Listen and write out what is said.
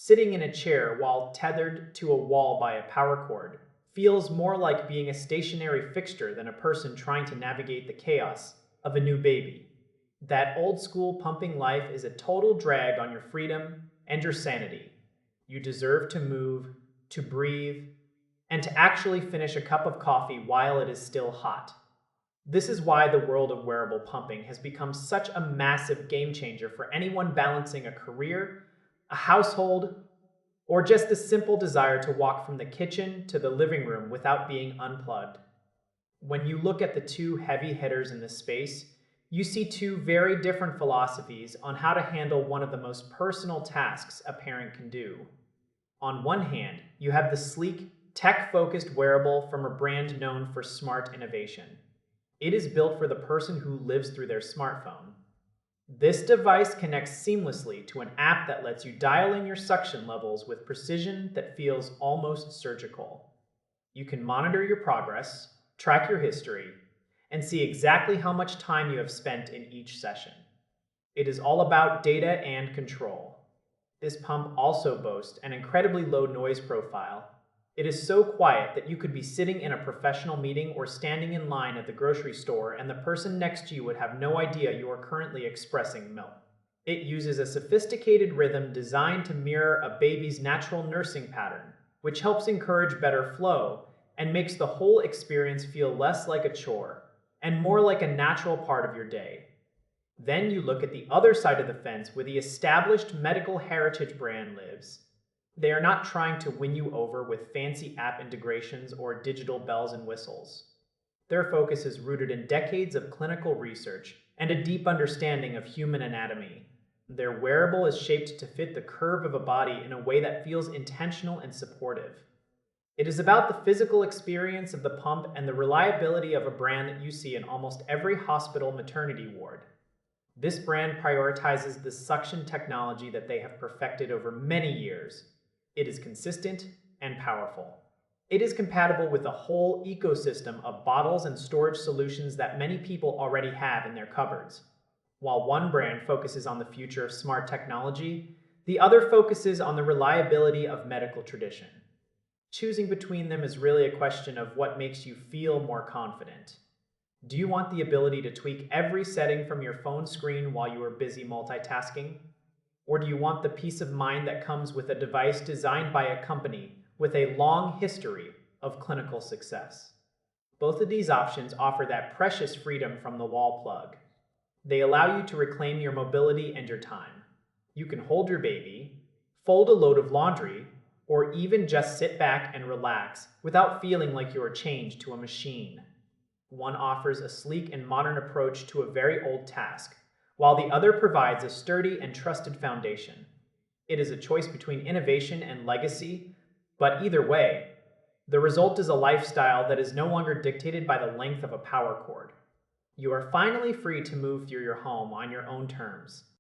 Sitting in a chair while tethered to a wall by a power cord feels more like being a stationary fixture than a person trying to navigate the chaos of a new baby. That old school pumping life is a total drag on your freedom and your sanity. You deserve to move, to breathe, and to actually finish a cup of coffee while it is still hot. This is why the world of wearable pumping has become such a massive game changer for anyone balancing a career, a household, or just the simple desire to walk from the kitchen to the living room without being unplugged. When you look at the two heavy hitters in this space, you see two very different philosophies on how to handle one of the most personal tasks a parent can do. On one hand, you have the sleek, tech-focused wearable from a brand known for smart innovation. It is built for the person who lives through their smartphone. This device connects seamlessly to an app that lets you dial in your suction levels with precision that feels almost surgical. You can monitor your progress, track your history, and see exactly how much time you have spent in each session. It is all about data and control. This pump also boasts an incredibly low noise profile. It is so quiet that you could be sitting in a professional meeting or standing in line at the grocery store and the person next to you would have no idea you are currently expressing milk. It uses a sophisticated rhythm designed to mirror a baby's natural nursing pattern, which helps encourage better flow and makes the whole experience feel less like a chore and more like a natural part of your day. Then you look at the other side of the fence where the established medical heritage brand lives. They are not trying to win you over with fancy app integrations or digital bells and whistles. Their focus is rooted in decades of clinical research and a deep understanding of human anatomy. Their wearable is shaped to fit the curve of a body in a way that feels intentional and supportive. It is about the physical experience of the pump and the reliability of a brand that you see in almost every hospital maternity ward. This brand prioritizes the suction technology that they have perfected over many years. It is consistent and powerful. It is compatible with a whole ecosystem of bottles and storage solutions that many people already have in their cupboards. While one brand focuses on the future of smart technology, the other focuses on the reliability of medical tradition. Choosing between them is really a question of what makes you feel more confident. Do you want the ability to tweak every setting from your phone screen while you are busy multitasking? Or do you want the peace of mind that comes with a device designed by a company with a long history of clinical success? Both of these options offer that precious freedom from the wall plug. They allow you to reclaim your mobility and your time. You can hold your baby, fold a load of laundry, or even just sit back and relax without feeling like you are chained to a machine. One offers a sleek and modern approach to a very old task, while the other provides a sturdy and trusted foundation. It is a choice between innovation and legacy, but either way, the result is a lifestyle that is no longer dictated by the length of a power cord. You are finally free to move through your home on your own terms,